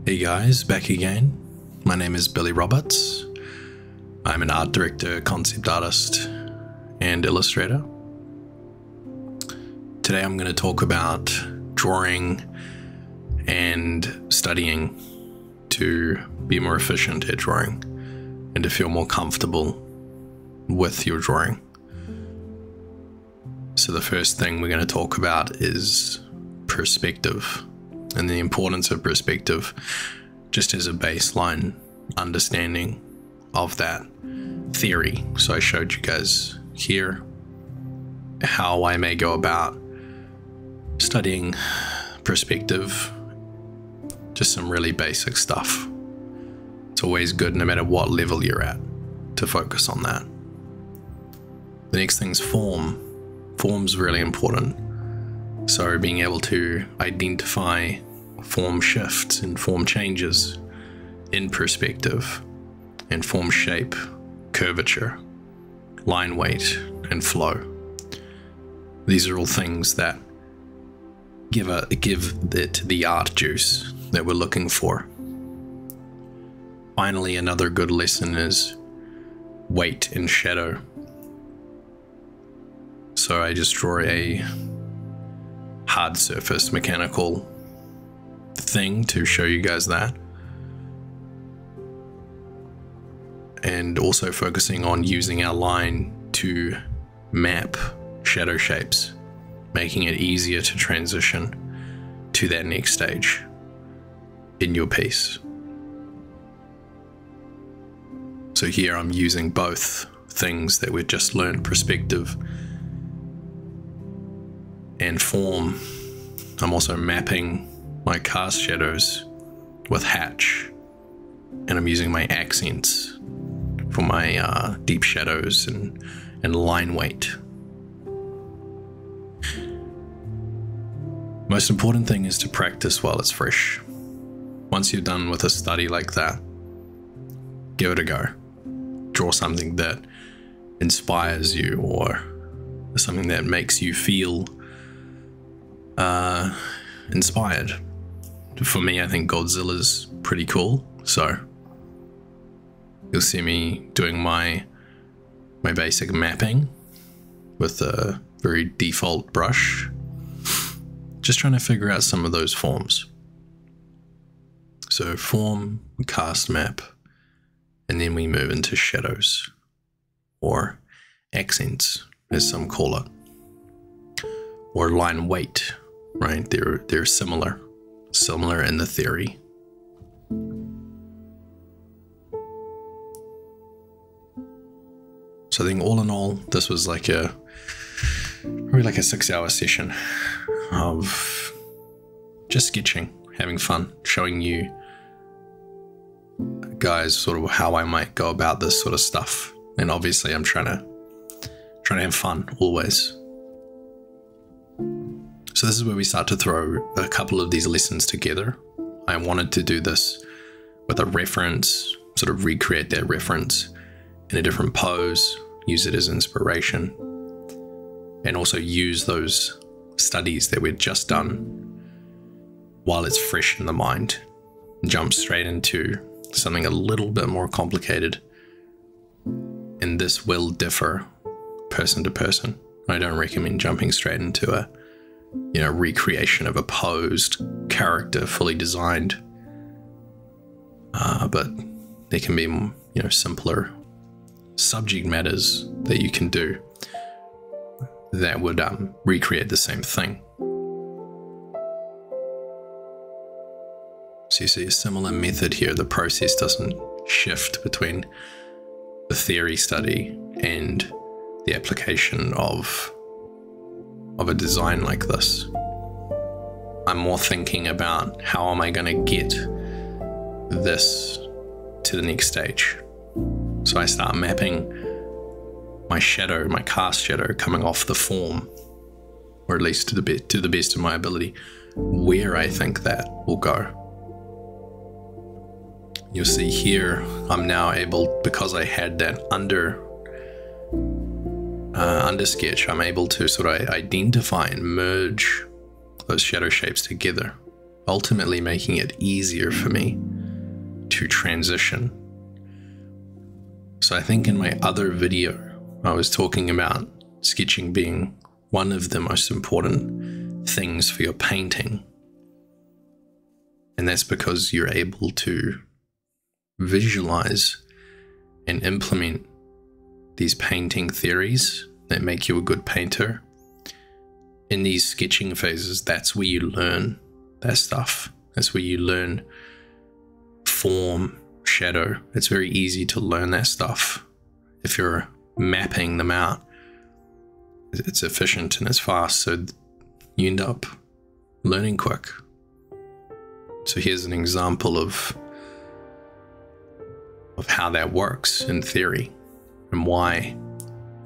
Hey guys, back again. My name is Billy Roberts. I'm an art director, concept artist, and illustrator. Today I'm going to talk about drawing and studying to be more efficient at drawing and to feel more comfortable with your drawing. So the first thing we're going to talk about is perspective and the importance of perspective, just as a baseline understanding of that theory. So I showed you guys here how I may go about studying perspective, just some really basic stuff. It's always good, no matter what level you're at, to focus on that. The next thing's form. Form's really important. So being able to identify form shifts and form changes in perspective, and form shape, curvature, line weight, and flow. These are all things that give it the art juice that we're looking for. Finally, another good lesson is weight and shadow. So I just draw a hard surface mechanical thing to show you guys that, and also focusing on using our line to map shadow shapes, making it easier to transition to that next stage in your piece. So here I'm using both things that we've just learned, perspective and form. I'm also mapping my cast shadows with hatch, and I'm using my accents for my deep shadows and line weight. Most important thing is to practice while it's fresh. Once you're done with a study like that, give it a go. Draw something that inspires you, or something that makes you feel inspired. For me, I think Godzilla's pretty cool, so you'll see me doing my basic mapping with a very default brush, just trying to figure out some of those forms. So form, cast, map, and then we move into shadows, or accents as some call it, or line weight, right? They're similar in the theory. So I think all in all, this was probably like a 6-hour session of just sketching, having fun, showing you guys sort of how I might go about this sort of stuff. And obviously I'm trying to have fun always. So this is where we start to throw a couple of these lessons together. I wanted to do this with a reference, sort of recreate that reference in a different pose, use it as inspiration, and also use those studies that we've just done while it's fresh in the mind, and jump straight into something a little bit more complicated. And this will differ person to person. I don't recommend jumping straight into a recreation of a posed character fully designed, but there can be simpler subject matters that you can do that would recreate the same thing. So you see a similar method here. The process doesn't shift between the theory study and the application of a design like this. I'm more thinking about how am I going to get this to the next stage. So I start mapping my shadow, my cast shadow coming off the form, or at least to the best of my ability, where I think that will go. You'll see here I'm now able, because I had that under sketch, I'm able to sort of identify and merge those shadow shapes together ultimately making it easier for me to transition. So I think in my other video, I was talking about sketching being one of the most important things for your painting. And that's because you're able to visualize and implement these painting theories that make you a good painter. In these sketching phases, that's where you learn that stuff. That's where you learn form, shadow. It's very easy to learn that stuff. If you're mapping them out, it's efficient and it's fast, so you end up learning quick. So here's an example of how that works in theory and why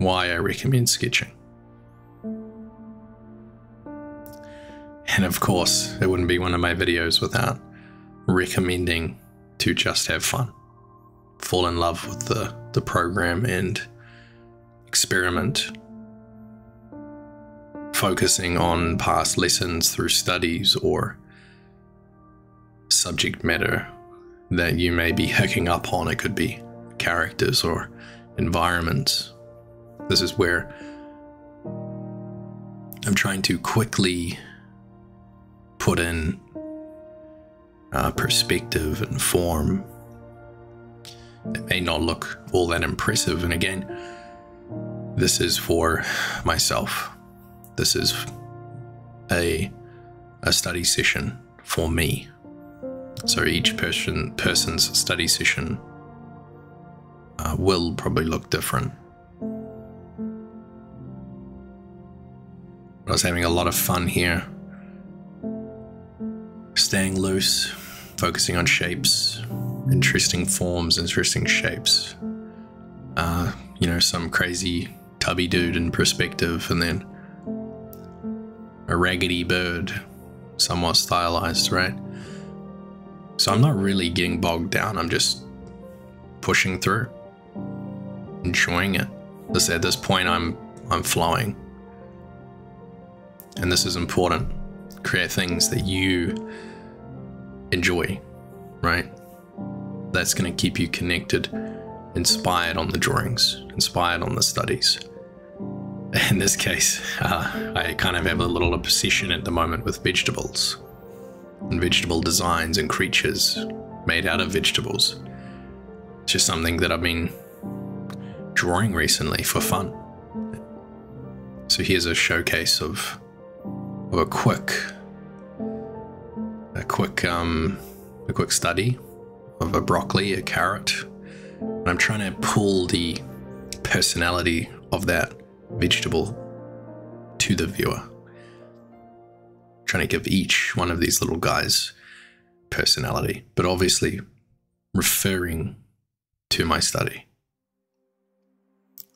I recommend sketching. And of course, it wouldn't be one of my videos without recommending to just have fun. Fall in love with the program and experiment. Focusing on past lessons through studies or subject matter that you may be hooking up on. It could be characters or environments. This is where I'm trying to quickly put in perspective and form. It may not look all that impressive, and again, this is for myself. This is a study session for me. So each person's study session will probably look different. I was having a lot of fun here, staying loose, focusing on shapes, interesting forms, interesting shapes. You know, some crazy tubby dude in perspective, and then a raggedy bird, somewhat stylized, right? So I'm not really getting bogged down. I'm just pushing through, enjoying it. At this point, I'm flowing, and this is important. Create things that you enjoy, right? That's going to keep you connected, inspired on the drawings, inspired on the studies. In this case, I kind of have a little obsession at the moment with vegetables and vegetable designs and creatures made out of vegetables. It's just something that I've been drawing recently for fun. So here's a showcase of a quick study of a broccoli, a carrot. And I'm trying to pull the personality of that vegetable to the viewer. Trying to give each one of these little guys personality, but obviously referring to my study.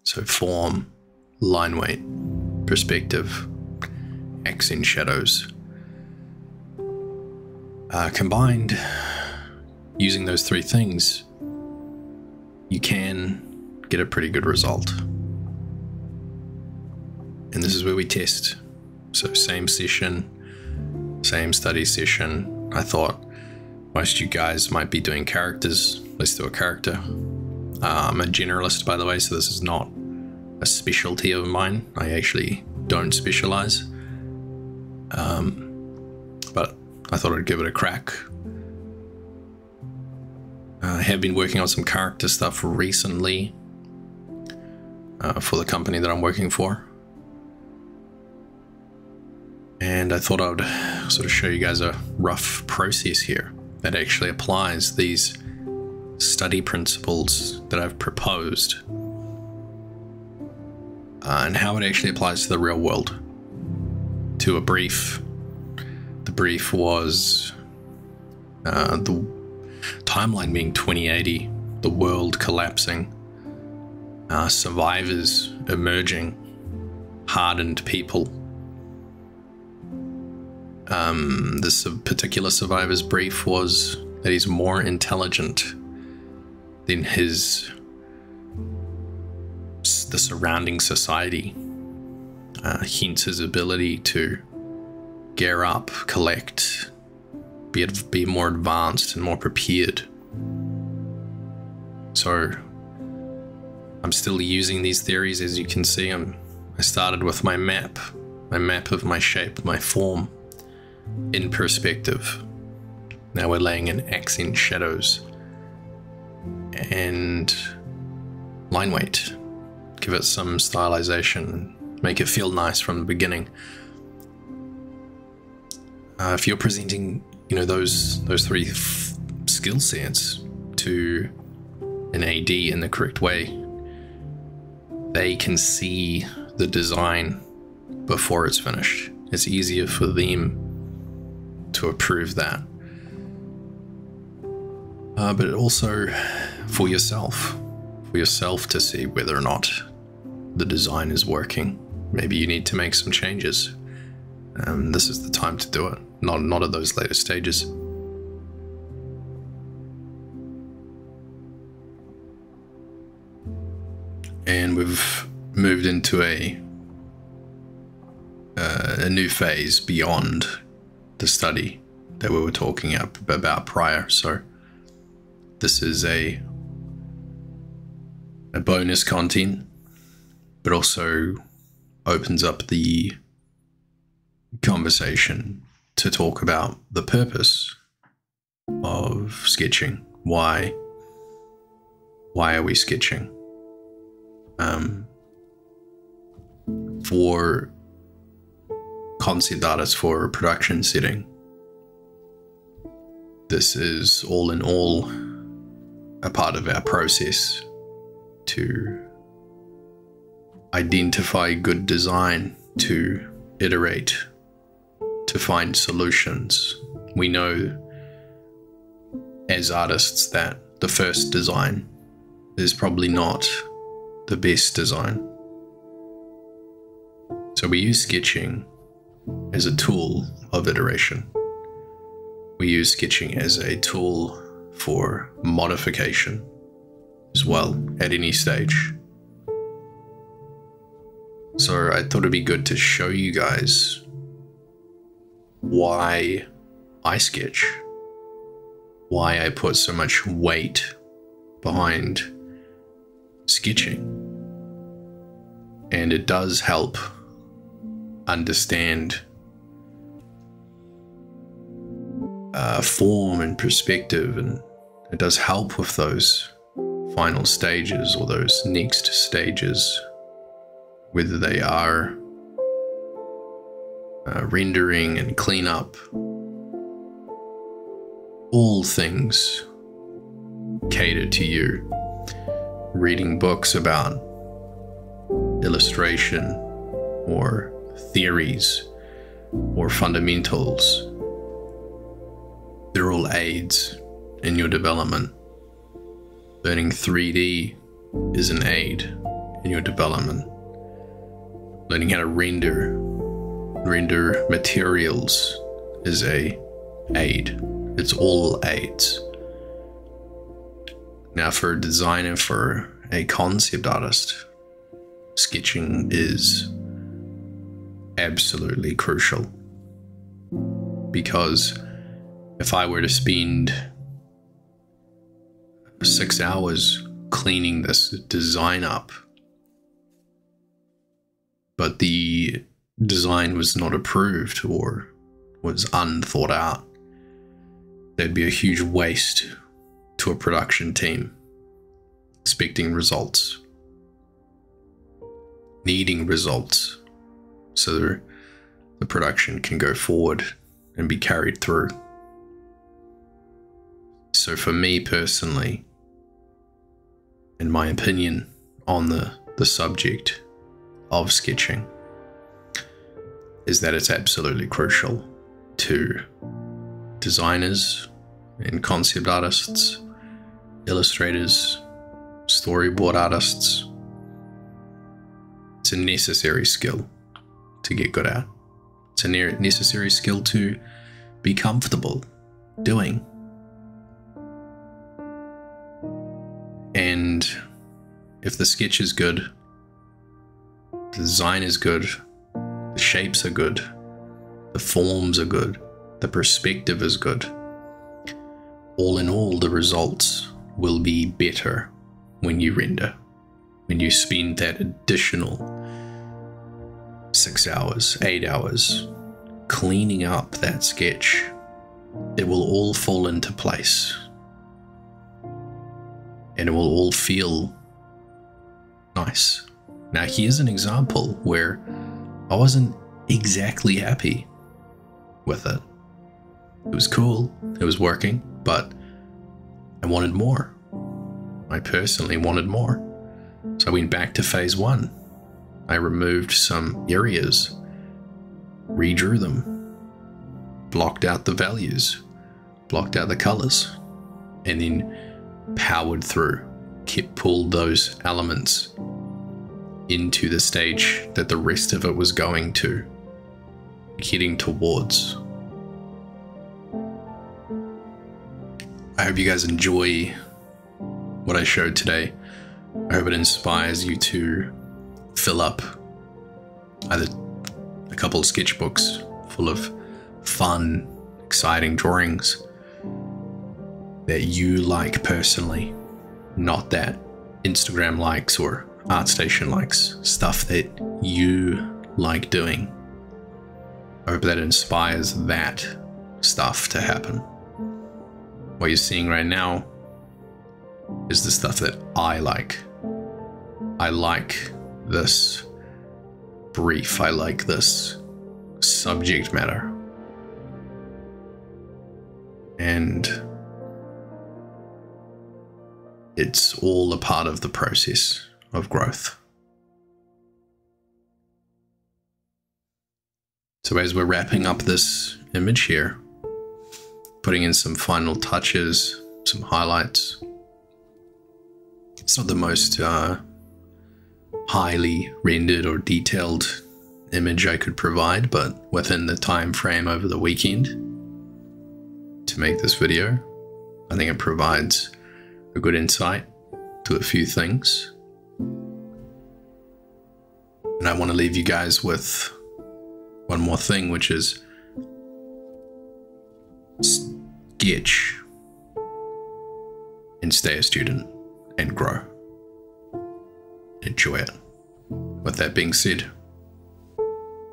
So form, line weight, perspective, accent shadows. Combined, using those three things, you can get a pretty good result. And this is where we test. So same session, same study session. I thought most of you guys might be doing characters. Let's do a character. I'm a generalist, by the way, so this is not a specialty of mine. I actually don't specialize. But I thought I'd give it a crack. I have been working on some character stuff recently for the company that I'm working for. And I thought I would sort of show you guys a rough process here that actually applies these study principles that I've proposed and how it actually applies to the real world. To a brief. The brief was the timeline being 2080, the world collapsing, survivors emerging, hardened people. This particular survivor's brief was that he's more intelligent than the surrounding society, hence his ability to gear up, collect, be more advanced and more prepared. So I'm still using these theories. As you can see, I started with my map of my shape, my form in perspective. Now we're laying in accent shadows and line weight. Give it some stylization, make it feel nice from the beginning. If you're presenting, those three skill sets to an AD in the correct way, they can see the design before it's finished. It's easier for them to approve that. But also for yourself to see whether or not the design is working. Maybe you need to make some changes. This is the time to do it, not at those later stages. And we've moved into a new phase beyond the study that we were talking about prior. So this is a bonus content, but also opens up the conversation to talk about the purpose of sketching. Why are we sketching? For concept artists, for a production setting, this is all in all a part of our process to identify good design, to iterate, to find solutions. We know as artists that the first design is probably not the best design. So we use sketching as a tool of iteration. We use sketching as a tool for modification as well at any stage. So I thought it'd be good to show you guys why I sketch, why I put so much weight behind sketching. And it does help understand form and perspective, and it does help with those final stages or those next stages, whether they are rendering and cleanup. All things cater to you. Reading books about illustration or theories or fundamentals, they're all aids in your development. Learning 3D is an aid in your development. Learning how to render materials is a aid. It's all aids. Now for a designer, for a concept artist, sketching is absolutely crucial. Because if I were to spend 6 hours cleaning this design up, but the design was not approved or was unthought out, there'd be a huge waste to a production team expecting results, needing results, so the production can go forward and be carried through. So for me personally, in my opinion on the subject of sketching, is that it's absolutely crucial to designers and concept artists, illustrators, storyboard artists. It's a necessary skill to get good at. It's a necessary skill to be comfortable doing. And if the sketch is good, the design is good, the shapes are good, the forms are good, the perspective is good, all in all, the results will be better when you render. When you spend that additional 6 hours, 8 hours cleaning up that sketch, it will all fall into place. And it will all feel nice. Now, here's an example where I wasn't exactly happy with it. It was cool, it was working, but I wanted more. I personally wanted more. So I went back to phase 1. I removed some areas, redrew them, blocked out the values, blocked out the colors, and then powered through, pulled those elements into the stage that the rest of it was going to, heading towards. I hope you guys enjoy what I showed today. I hope it inspires you to fill up either a couple of sketchbooks full of fun, exciting drawings that you like personally, not that Instagram likes or ArtStation likes, stuff that you like doing. I hope that inspires that stuff to happen. What you're seeing right now is the stuff that I like. I like this brief, I like this subject matter. And it's all a part of the process of growth. So as we're wrapping up this image here, putting in some final touches, some highlights, it's not the most highly rendered or detailed image I could provide, but within the time frame over the weekend to make this video, I think it provides a good insight to a few things. And I want to leave you guys with one more thing, which is sketch and stay a student and grow. Enjoy it. With that being said,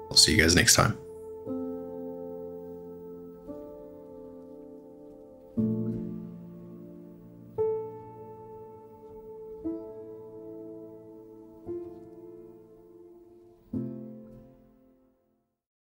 I'll see you guys next time.